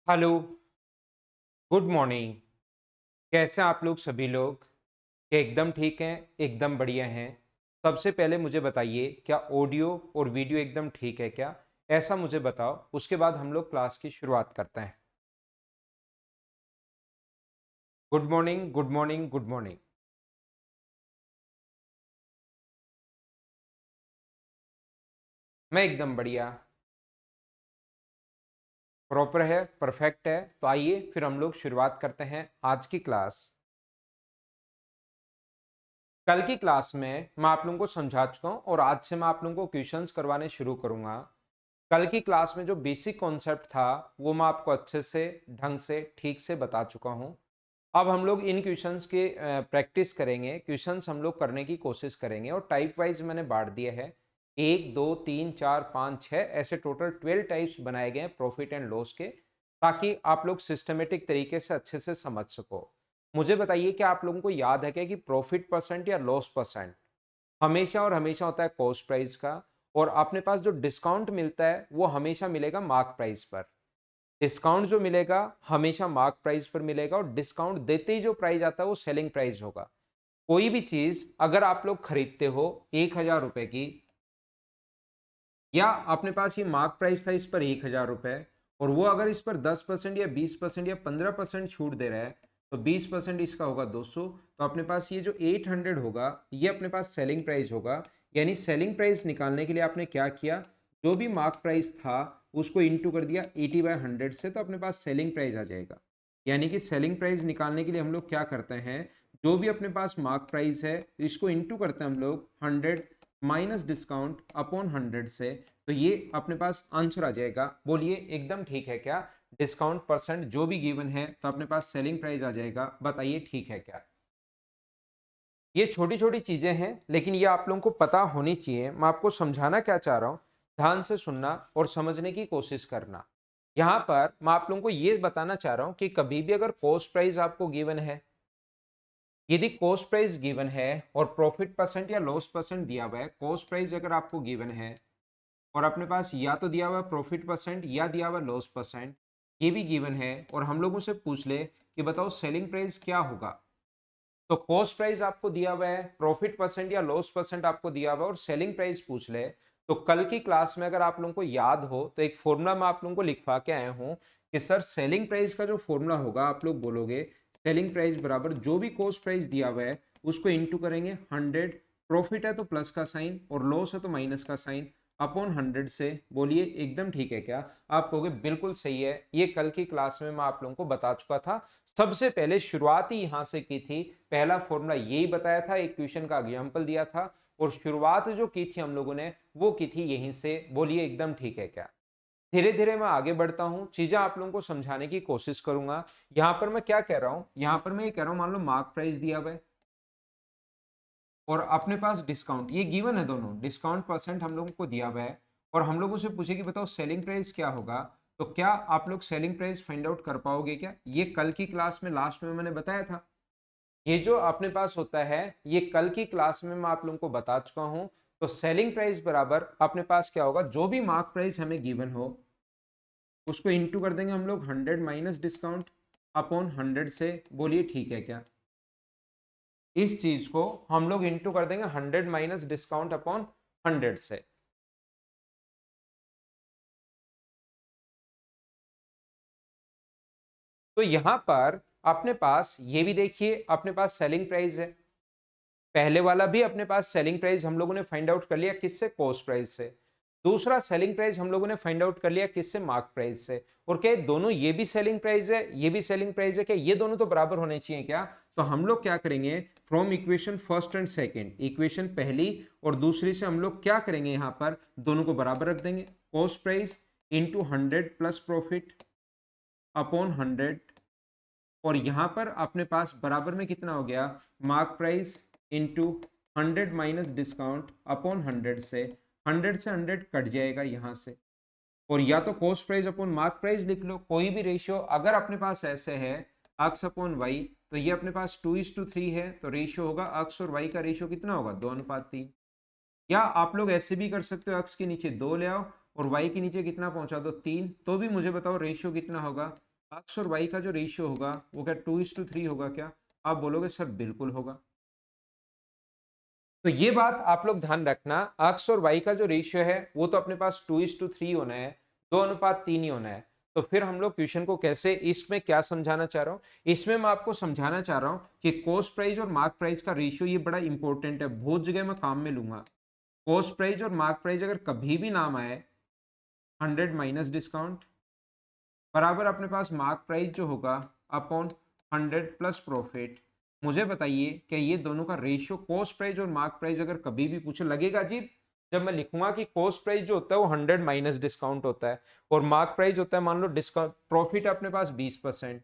Hello, good morning. कैसे हैं आप लोग सभी लोग? क्या एकदम ठीक हैं, एकदम बढ़िया हैं? सबसे पहले मुझे बताइए क्या ऑडियो और वीडियो एकदम ठीक है क्या? ऐसा मुझे बताओ, उसके बाद हम लोग क्लास की शुरुआत करते हैं। Good morning, good morning, good morning. मैं एकदम बढ़िया, प्रॉपर है, परफेक्ट है। तो आइए फिर हम लोग शुरुआत करते हैं आज की क्लास। कल की क्लास में मैं आप लोगों को समझा चुका हूं और आज से मैं आप लोगों को क्वेश्चंस करवाने शुरू करूंगा। कल की क्लास में जो बेसिक कॉन्सेप्ट था वो मैं आपको अच्छे से ढंग से ठीक से बता चुका हूं। अब हम लोग इन क्वेश्चंस के प्रैक्टिस करेंगे, क्वेश्चंस हम लोग करने की कोशिश करेंगे और टाइप वाइज मैंने बांट दिया है। एक दो तीन चार पाँच छः ऐसे टोटल 12 टाइप्स बनाए गए हैं प्रॉफिट एंड लॉस के, ताकि आप लोग सिस्टमेटिक तरीके से अच्छे से समझ सको। मुझे बताइए कि आप लोगों को याद है क्या कि प्रॉफिट परसेंट या लॉस परसेंट हमेशा और हमेशा होता है कॉस्ट प्राइस का, और अपने पास जो डिस्काउंट मिलता है वो हमेशा मिलेगा मार्क प्राइस पर। डिस्काउंट जो मिलेगा हमेशा मार्क प्राइस पर मिलेगा और डिस्काउंट देते ही जो प्राइस आता है वो सेलिंग प्राइस होगा। कोई भी चीज अगर आप लोग खरीदते हो 1,000 रुपए की, या अपने पास ये मार्क प्राइस था इस पर 1,000 रुपए, और वो अगर इस पर 10% या 20% या 15% छूट दे रहा है, तो 20% इसका होगा 200। तो अपने पास ये जो 800 होगा ये अपने पास सेलिंग प्राइस होगा। यानी सेलिंग प्राइस निकालने के लिए आपने क्या किया, जो भी मार्क प्राइस था उसको इंटू कर दिया 80/100 से, तो अपने पास सेलिंग प्राइस आ जाएगा। यानी कि सेलिंग प्राइस निकालने के लिए हम लोग क्या करते हैं, जो भी अपने पास मार्क प्राइस है इसको इंटू करते हैं हम लोग 100 माइनस डिस्काउंट अपॉन 100 से, तो ये अपने पास आंसर आ जाएगा। बोलिए एकदम ठीक है क्या? डिस्काउंट परसेंट जो भी गिवन है तो अपने पास सेलिंग प्राइस आ जाएगा। बताइए ठीक है क्या? ये छोटी छोटी चीजें हैं लेकिन ये आप लोगों को पता होनी चाहिए। मैं आपको समझाना क्या चाह रहा हूं, ध्यान से सुनना और समझने की कोशिश करना। यहां पर मैं आप लोगों को ये बताना चाह रहा हूं कि कभी भी अगर कॉस्ट प्राइस आपको गिवन है, यदि कॉस्ट प्राइस गिवन है और प्रॉफिट परसेंट या लॉस परसेंट दिया हुआ है, कॉस्ट प्राइस अगर आपको गिवन है और अपने पास या तो दिया हुआ प्रॉफिट परसेंट या दिया हुआ लॉस परसेंट, ये भी गिवन है, और हम लोगों से पूछ ले कि बताओ सेलिंग प्राइस क्या होगा, तो कॉस्ट प्राइस आपको दिया हुआ है, प्रॉफिट परसेंट या लॉस परसेंट आपको दिया हुआ है और सेलिंग प्राइस पूछ ले, तो कल की क्लास में अगर आप लोगों को याद हो तो एक फॉर्मूला मैं आप लोगों को लिखवा के आया हूं कि सर सेलिंग प्राइस का जो फॉर्मूला होगा, आप लोग बोलोगे सेलिंग प्राइस बराबर जो भी कॉस्ट प्राइस दिया हुआ है उसको इंटू करेंगे 100, प्रॉफिट है तो प्लस का साइन और लॉस है तो माइनस का साइन, अपॉन 100 से। बोलिए एकदम ठीक है क्या? आप कहोगे बिल्कुल सही है, ये कल की क्लास में मैं आप लोगों को बता चुका था। सबसे पहले शुरुआत ही यहां से की थी, पहला फॉर्मूला यही बताया था, एक क्वेश्चन का एग्जांपल दिया था और शुरुआत जो की थी हम लोगों ने वो की थी यहीं से। बोलिए एकदम ठीक है क्या? धीरे धीरे मैं आगे बढ़ता हूं, चीजें आप लोगों को समझाने की कोशिश करूंगा। यहां पर मैं क्या कह रहा हूं, यहां पर मैं ये कह रहा हूं मान लो मार्क प्राइस दिया हुआ है और अपने पास डिस्काउंट, ये गिवन है, दोनों डिस्काउंट परसेंट हम लोगों को दिया हुआ है, और हम लोगों से पूछे कि बताओ सेलिंग प्राइस क्या होगा, तो क्या आप लोग सेलिंग प्राइस फाइंड आउट कर पाओगे क्या? ये कल की क्लास में लास्ट में मैंने बताया था। ये जो अपने पास होता है ये कल की क्लास में मैं आप लोगों को बता चुका हूं। तो सेलिंग प्राइस बराबर अपने पास क्या होगा, जो भी मार्क प्राइस हमें गिवन हो उसको इंटू कर देंगे हम लोग 100 माइनस डिस्काउंट अपॉन 100 से। बोलिए ठीक है क्या? इस चीज को हम लोग इंटू कर देंगे 100 माइनस डिस्काउंट अपॉन 100 से। तो यहां पर अपने पास ये भी देखिए, अपने पास सेलिंग प्राइस है, पहले वाला भी अपने पास सेलिंग प्राइस हम लोगों ने फाइंड आउट कर लिया किससे, कॉस्ट प्राइस से। दूसरा सेलिंग प्राइस हम लोगों ने फाइंड आउट कर लिया किससे, मार्क प्राइस से। और क्या ये दोनों, ये भी सेलिंग प्राइस है ये भी सेलिंग प्राइस है, क्या ये दोनों तो बराबर होने चाहिए क्या? तो हम लोग क्या करेंगे, from equation first and second, equation पहली और दूसरी से हम लोग क्या करेंगे, यहाँ पर दोनों को बराबर रख देंगे। Cost price into 100 plus profit upon 100, और यहां पर अपने पास बराबर में कितना हो गया, mark price into 100 minus discount upon 100 से। 100 से 100 कट जाएगा यहां से, और या तो cost price upon mark price लिख लो, कोई भी रेशियो अगर अपने पास ऐसे है अक्स अपॉन वाई, तो ये अपने पास 2:3 है, तो रेशियो होगा अक्स और वाई का रेशियो कितना होगा, 2:3। या आप लोग ऐसे भी कर सकते हो, अक्स के नीचे 2 ले आओ और वाई के नीचे कितना पहुंचा दो, 3, तो भी मुझे बताओ रेशियो कितना होगा, एक्स और वाई का जो रेशियो होगा वो क्या 2:3 होगा क्या? आप बोलोगे सर बिल्कुल होगा। तो ये बात आप लोग ध्यान रखना, एक्स और वाई का जो रेशियो है वो तो अपने पास 2:3 होना है, 2:3 ही होना है। तो फिर हम लोग क्वेश्चन को कैसे, इसमें क्या समझाना चाह रहा हूँ, इसमें मैं आपको समझाना चाह रहा हूँ कि कॉस्ट प्राइस और मार्क प्राइस का रेशियो ये बड़ा इंपॉर्टेंट है, बहुत जगह मैं काम में लूंगा। कॉस्ट प्राइस और मार्क प्राइस अगर कभी भी नाम आए, 100 माइनस डिस्काउंट बराबर अपने पास मार्क प्राइस जो होगा अपॉन 100 प्लस प्रॉफिट। मुझे बताइए क्या ये दोनों का रेशियो, कॉस्ट प्राइस और मार्क प्राइस अगर कभी भी पूछे, लगेगा अजीब जब मैं लिखूंगा कि कॉस्ट प्राइस जो होता है वो 100 माइनस डिस्काउंट होता है और मार्क प्राइस होता है, मान लो डिस्काउंट प्रॉफिट अपने पास 20%,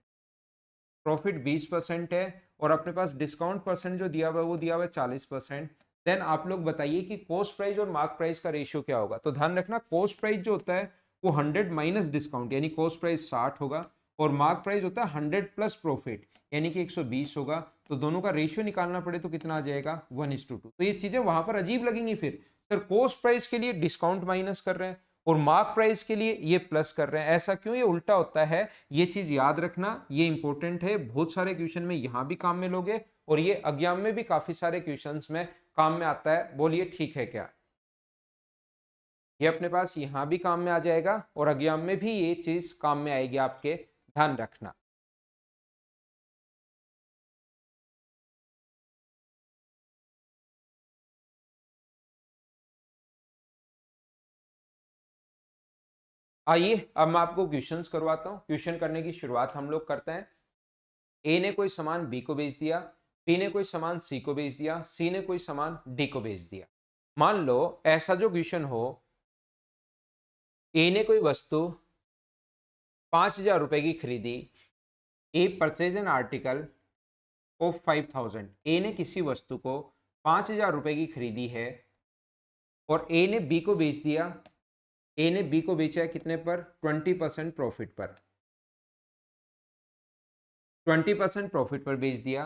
प्रॉफिट 20% है और अपने पास डिस्काउंट परसेंट जो दिया हुआ है वो दिया हुआ है 40%। देन आप लोग बताइए कि कॉस्ट प्राइस और मार्क प्राइस का रेशियो क्या होगा। तो ध्यान रखना, कॉस्ट प्राइस जो होता है वो 100 माइनस डिस्काउंट यानी कॉस्ट प्राइस 60 होगा और मार्क प्राइस होता है 100 प्लस प्रॉफिट यानी कि 120 होगा। तो दोनों का रेशियो निकालना पड़े तो कितना आ जाएगा 1:2। तो ये चीजें वहां पर अजीब लगेंगी, फिर सर कॉस्ट प्राइस के लिए डिस्काउंट माइनस कर रहे हैं और मार्क प्राइस के लिए ये प्लस कर रहे हैं, ऐसा क्यों, ये उल्टा होता है। ये चीज याद रखना, ये इंपॉर्टेंट है, बहुत सारे क्वेश्चन में यहां भी काम में लोगे और ये एग्जाम में भी काफी सारे क्वेश्चंस में काम में आता है। बोलिए ठीक है क्या? ये अपने पास यहां भी काम में आ जाएगा और एग्जाम में भी ये चीज काम में आएगी आपके, ध्यान रखना। आइए अब मैं आपको क्वेश्चंस करवाता हूं। क्वेश्चन करने की शुरुआत हम लोग करते हैं। ए ने कोई सामान बी को बेच दिया, बी ने कोई सामान सी को बेच दिया, सी ने कोई सामान डी को बेच दिया। मान लो ऐसा जो क्वेश्चन हो, ए ने कोई वस्तु 5,000 रुपए की खरीदी, ए परचेज एन आर्टिकल ऑफ 5,000। ए ने किसी वस्तु को 5,000 रुपए की खरीदी है और ए ने बी को बेच दिया। ए ने बी को बेचा है कितने पर? 20% प्रॉफिट पर, 20% प्रॉफिट पर बेच दिया।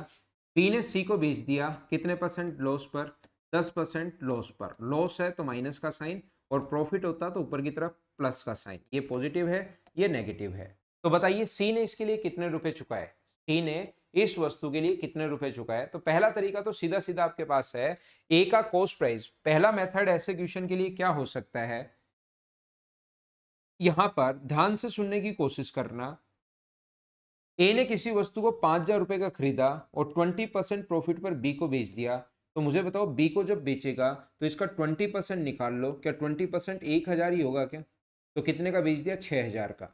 बी ने सी को बेच दिया कितने परसेंट लॉस पर? 10% लॉस पर। लॉस है तो माइनस का साइन और प्रॉफिट होता तो ऊपर की तरफ प्लस का साइन। ये पॉजिटिव है, ये नेगेटिव है। तो बताइए सी ने इसके लिए कितने रुपए चुकाए, सी ने इस वस्तु के लिए कितने रुपए चुकाए। तो पहला तरीका तो सीधा सीधा आपके पास है, ए का कॉस्ट प्राइस। पहला मेथड ऐसे क्वेश्चन के लिए क्या हो सकता है, यहां पर ध्यान से सुनने की कोशिश करना। ए ने किसी वस्तु को 5,000 रुपए का खरीदा और 20% प्रॉफिट पर बी को बेच दिया। तो मुझे बताओ बी को जब बेचेगा तो इसका 20% निकाल लो। क्या 20% 1,000 ही होगा क्या? तो कितने का बेच दिया? 6,000 का।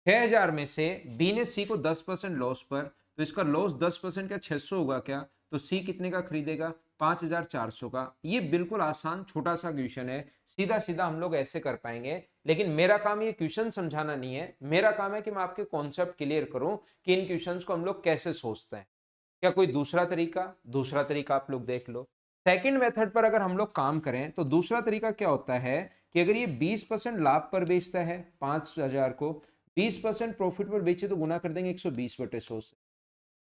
6,000 में से बी ने सी को 10% लॉस पर, तो इसका लॉस 10% का 600 होगा क्या? तो सी कितने का खरीदेगा? 5,400 का। ये बिल्कुल आसान छोटा सा क्वेश्चन है, सीधा सीधा हम लोग ऐसे कर पाएंगे। लेकिन मेरा काम ये क्वेश्चन समझाना नहीं है, मेरा काम है कि मैं आपके कॉन्सेप्ट क्लियर करूं कि इन क्वेश्चंस को हम लोग कैसे सोचते हैं। क्या कोई दूसरा तरीका? दूसरा तरीका आप लोग देख लो। सेकंड मेथड पर अगर हम लोग काम करें तो दूसरा तरीका क्या होता है कि अगर ये 20% लाभ पर बेचता है 5,000 को, 20% प्रॉफिट पर बेचे तो गुना कर देंगे 120/100 से,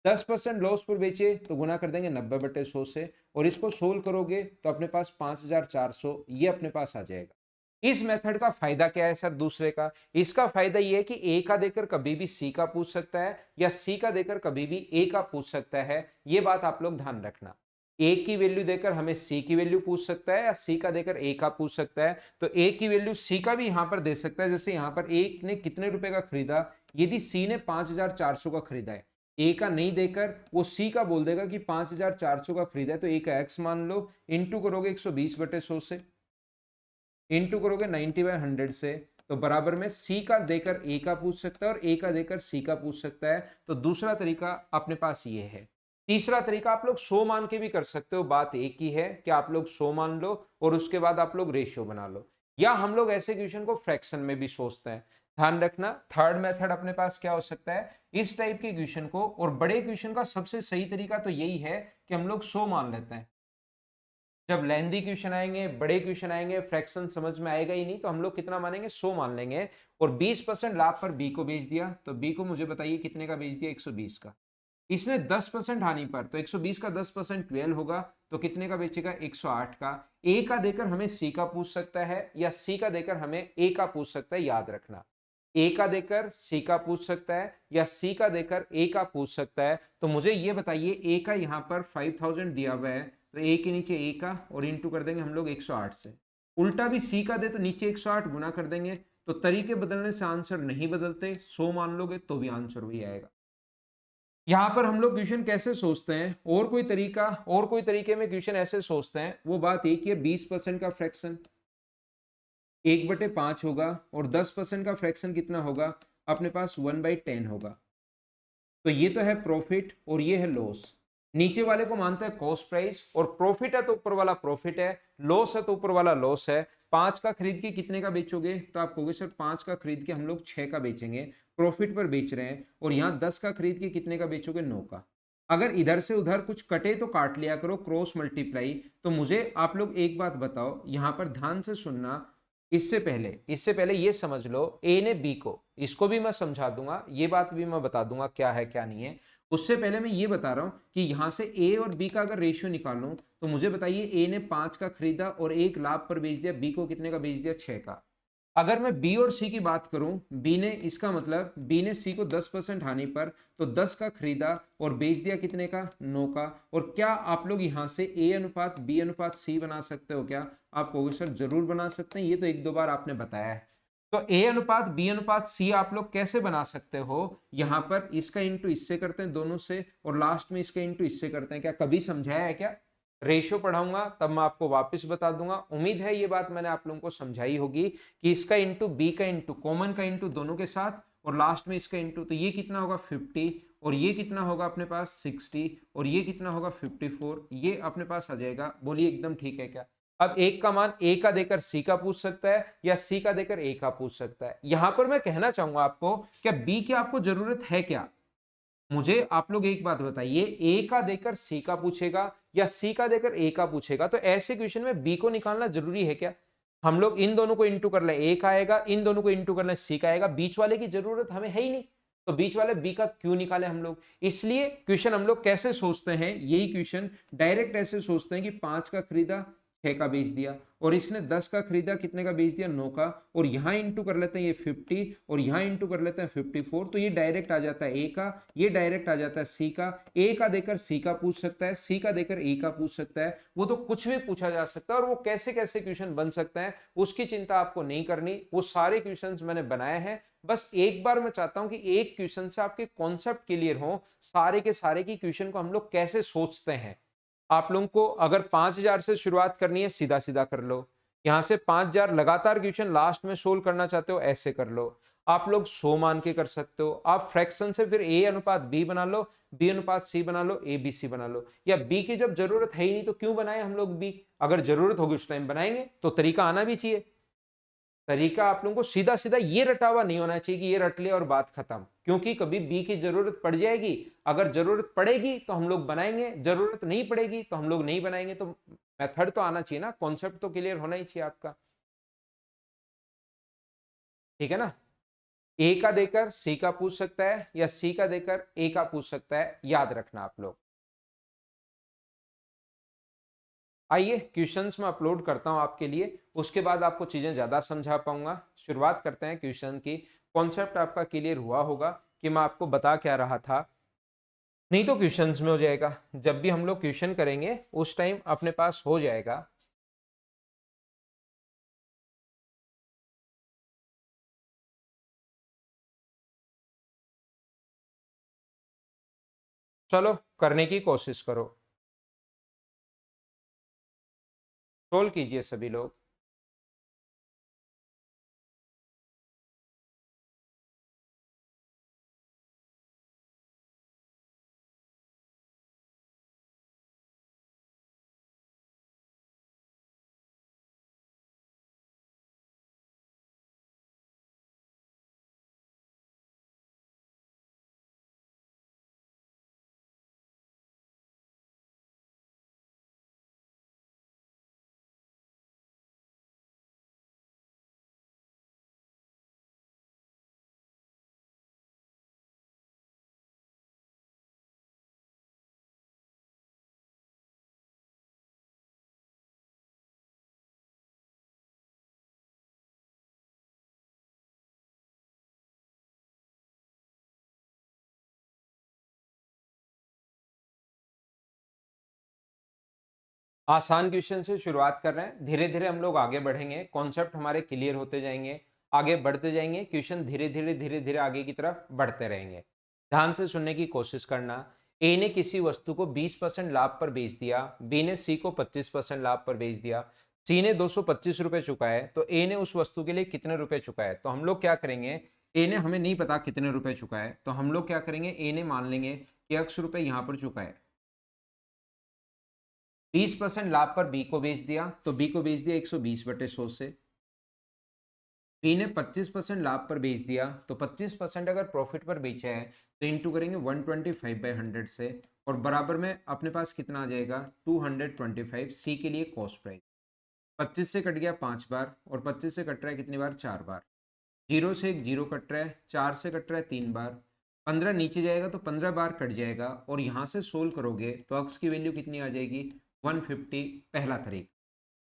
10% लॉस पर बेचे तो गुना कर देंगे 90/100 से और इसको सोल्व करोगे तो अपने पास 5,400 ये अपने पास आ जाएगा। इस मेथड का फायदा क्या है सर दूसरे का? इसका फायदा ये है कि ए का देकर कभी भी सी का पूछ सकता है या सी का देकर कभी भी ए का पूछ सकता है। ये बात आप लोग ध्यान रखना। ए की वैल्यू देकर हमें सी की वैल्यू पूछ सकता है या सी का देकर ए का पूछ सकता है। तो ए की वैल्यू सी का भी यहां पर दे सकता है। जैसे यहां पर ए ने कितने रुपए का खरीदा, यदि सी ने 5,400 का खरीदा है, ए का नहीं देकर वो सी का बोल देगा कि 5,400 का खरीदा है, तो ए का एक्स मान लो, इंटू करोगे 120/100 से, इंटू करोगे 90/100 से, तो बराबर में सी का देकर ए का पूछ सकता है और ए का देकर सी का पूछ सकता है। तो दूसरा तरीका अपने पास ये है। तीसरा तरीका आप लोग 100 मान के भी कर सकते हो, बात एक ही है कि आप लोग 100 मान लो और उसके बाद आप लोग रेशियो बना लो, या हम लोग ऐसे क्वेश्चन को फ्रैक्शन में भी सोचते हैं। ध्यान रखना थर्ड मेथड अपने पास क्या हो सकता है, इस टाइप के क्वेश्चन को, और बड़े क्वेश्चन का सबसे सही तरीका तो यही है कि हम लोग 100 मान लेते हैं। जब लेंदी क्वेश्चन आएंगे, बड़े क्वेश्चन आएंगे, फ्रैक्शन समझ में आएगा ही नहीं, तो हम लोग कितना मानेंगे? 100 मान लेंगे। और 20% लाभ पर बी को बेच दिया, तो बी को मुझे बताइए कितने का बेच दिया? 120 का। इसने 10% हानि पर, तो 120 का 10% 12 होगा, तो कितने का बेचेगा? 108 का। ए का देकर हमें सी का पूछ सकता है या सी का देकर हमें ए का पूछ सकता है, याद रखना। ए का देकर सी का पूछ सकता है या सी का देकर ए का पूछ सकता है। तो मुझे ये बताइए, ए का यहाँ पर 5000 दिया हुआ है, तो ए के नीचे ए का और इंटू कर देंगे हम लोग 108 से। उल्टा भी सी का दे तो नीचे 108 गुना कर देंगे। तो तरीके बदलने से आंसर नहीं बदलते, 100 मान लोगे तो भी आंसर वही आएगा। यहाँ पर हम लोग क्वेश्चन कैसे सोचते हैं, और कोई तरीका, और कोई तरीके में क्वेश्चन ऐसे सोचते हैं, वो बात एक ही है, 20% का फ्रैक्शन 1/5 होगा और 10% का फ्रैक्शन कितना होगा अपने पास, 1/10 होगा। तो ये तो है प्रॉफिट और ये है लॉस। नीचे वाले को मानते हैं कॉस्ट प्राइस, और प्रॉफिट है तो ऊपर वाला प्रॉफिट है, लॉस है तो ऊपर वाला लॉस है। 5 का खरीद के कितने का बेचोगे, तो आप कहोगे सर 5 का खरीद के हम लोग 6 का बेचेंगे, प्रॉफिट पर बेच रहे हैं। और यहाँ 10 का खरीद के कितने का बेचोगे, 9 का। अगर इधर से उधर कुछ कटे तो काट लिया करो, क्रॉस मल्टीप्लाई। तो मुझे आप लोग एक बात बताओ, यहाँ पर ध्यान से सुनना। इससे पहले ये समझ लो, ए ने बी को, इसको भी मैं समझा दूंगा, ये बात भी मैं बता दूंगा क्या है क्या नहीं है। उससे पहले मैं ये बता रहा हूं कि यहां से ए और बी का अगर रेशियो निकालूं, तो मुझे बताइए, ए ने 5 का खरीदा और 1 लाभ पर बेच दिया, बी को कितने का बेच दिया, 6 का। अगर मैं बी और सी की बात करूं, बी ने, इसका मतलब बी ने सी को 10% हानि पर तो 10 का खरीदा और बेच दिया कितने का, 9 का। और क्या आप लोग यहां से ए अनुपात बी अनुपात सी बना सकते हो क्या? आप कहोगे सर जरूर बना सकते हैं, ये तो 1-2 बार आपने बताया है। तो ए अनुपात बी अनुपात सी आप लोग कैसे बना सकते हो, यहां पर इसका इंटू इससे करते हैं दोनों से, और लास्ट में इसका इंटू इससे करते हैं। क्या कभी समझाया है क्या? रेशियो पढ़ाऊंगा तब मैं आपको वापस बता दूंगा। उम्मीद है ये बात मैंने आप लोगों को समझाई होगी कि इसका इंटू बी का इंटू कॉमन का इंटू दोनों के साथ, और लास्ट में इसका इंटू, तो ये कितना होगा 50, और ये कितना होगा अपने पास 60, और ये कितना होगा 54, ये अपने पास आ जाएगा। बोलिए एकदम ठीक है क्या? अब एक का मान ए का देकर सी का पूछ सकता है या सी का देकर ए का पूछ सकता है। यहां पर मैं कहना चाहूंगा आपको, क्या बी की आपको जरूरत है क्या? मुझे आप लोग एक बात बताइए, ए का देकर सी का पूछेगा या सी का देकर ए का पूछेगा, तो ऐसे क्वेश्चन में बी को निकालना जरूरी है क्या? हम लोग इन दोनों को इंटू कर ले, ए का आएगा, इन दोनों को इंटू कर ले, सी का आएगा, बीच वाले की जरूरत हमें है ही नहीं। तो बीच वाले बी का क्यों निकाले हम लोग? इसलिए क्वेश्चन हम लोग कैसे सोचते हैं, यही क्वेश्चन डायरेक्ट ऐसे सोचते हैं कि 5 का खरीदा, 6 का बेच दिया, और इसने 10 का खरीदा, कितने का बेच दिया, 9 का, और यहां इंटू कर लेते हैं ये 50 और यहां इंटू कर लेते हैं 54। तो ये डायरेक्ट आ जाता है ए का, ये डायरेक्ट आ जाता है सी का। ए का देकर सी का पूछ सकता है, सी का देकर ए का पूछ सकता है, वो तो कुछ भी पूछा जा सकता है, और वो कैसे कैसे क्वेश्चन बन सकते हैं उसकी चिंता आपको नहीं करनी, वो सारे क्वेश्चंस मैंने बनाए हैं। बस एक बार मैं चाहता हूं कि एक क्वेश्चन से आपके कॉन्सेप्ट क्लियर हो, सारे के सारे की क्वेश्चन को हम लोग कैसे सोचते हैं। आप लोगों को अगर 5000 से शुरुआत करनी है, सीधा सीधा कर लो। यहां से 5000 लगातार क्वेश्चन लास्ट में सोल्व करना चाहते हो, ऐसे कर लो। आप लोग 100 मान के कर सकते हो। आप फ्रैक्शन से फिर ए अनुपात बी बना लो, बी अनुपात सी बना लो, ए बी सी बना लो। या बी की जब जरूरत है ही नहीं तो क्यों बनाए हम लोग बी? अगर जरूरत होगी उस टाइम बनाएंगे, तो तरीका आना भी चाहिए। तरीका आप लोगों को सीधा सीधा ये रटा हुआ नहीं होना चाहिए कि ये रट ले और बात खत्म, क्योंकि कभी बी की जरूरत पड़ जाएगी। अगर जरूरत पड़ेगी तो हम लोग बनाएंगे, जरूरत नहीं पड़ेगी तो हम लोग नहीं बनाएंगे। तो मेथड तो आना चाहिए ना, कॉन्सेप्ट तो क्लियर होना ही चाहिए आपका। ठीक है ना? ए का देकर सी का पूछ सकता है या सी का देकर ए का पूछ सकता है, याद रखना आप लोग। आइए क्वेश्चंस में अपलोड करता हूं आपके लिए, उसके बाद आपको चीजें ज्यादा समझा पाऊंगा। शुरुआत करते हैं क्वेश्चन की। कॉन्सेप्ट आपका क्लियर हुआ होगा कि मैं आपको बता क्या रहा था। नहीं तो क्वेश्चंस में हो जाएगा, जब भी हम लोग क्वेश्चन करेंगे उस टाइम अपने पास हो जाएगा। चलो करने की कोशिश करो, सोल्व कीजिए सभी लोग। आसान क्वेश्चन से शुरुआत कर रहे हैं, धीरे धीरे हम लोग आगे बढ़ेंगे, कॉन्सेप्ट हमारे क्लियर होते जाएंगे, आगे बढ़ते जाएंगे, क्वेश्चन धीरे धीरे आगे की तरफ बढ़ते रहेंगे। ध्यान से सुनने की कोशिश करना। ए ने किसी वस्तु को 20% लाभ पर बेच दिया, बी ने सी को 25% लाभ पर बेच दिया, सी ने 225 रुपए चुकाए, तो ए ने उस वस्तु के लिए कितने रुपए चुकाए? तो हम लोग क्या करेंगे, ए ने हमें नहीं पता कितने रुपए चुकाए, तो हम लोग क्या करेंगे, ए ने मान लेंगे कि x रुपए यहां पर चुकाए। 20% लाभ पर बी को बेच दिया, तो बी को बेच दिया 120/100 से। बी ने 25% लाभ पर बेच दिया, तो 25% अगर प्रॉफिट पर बेचा है तो इंटू करेंगे 125/100 से, और बराबर में अपने पास कितना आ जाएगा, 225 सी के लिए कॉस्ट प्राइस। 25 से कट गया 5 बार, और 25 से कट रहा है कितनी बार, 4 बार। जीरो से एक जीरो कट रहा है, 4 से कट रहा है 3 बार, 15 नीचे जाएगा तो 15 बार कट जाएगा, और यहां से सोल्व करोगे तो अक्स की वैल्यू कितनी आ जाएगी, 150। पहला तरीका,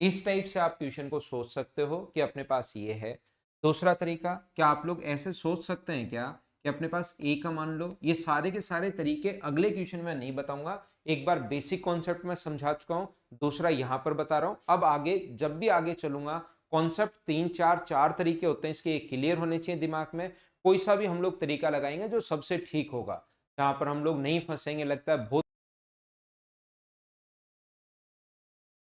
इस टाइप से आप क्वेश्चन को सोच सकते हो कि अपने पास ये है। दूसरा तरीका, क्या आप लोग ऐसे सोच सकते हैं क्या कि अपने पास ए का मान लो? ये सारे के सारे तरीके अगले क्वेश्चन में नहीं बताऊंगा, एक बार बेसिक कॉन्सेप्ट में समझा चुका हूं, दूसरा यहां पर बता रहा हूं। अब आगे जब भी आगे चलूंगा, कॉन्सेप्ट तीन चार तरीके होते हैं इसके, ये क्लियर होने चाहिए दिमाग में। कोई सा भी हम लोग तरीका लगाएंगे जो सबसे ठीक होगा, जहां पर हम लोग नहीं फंसेंगे, लगता है बहुत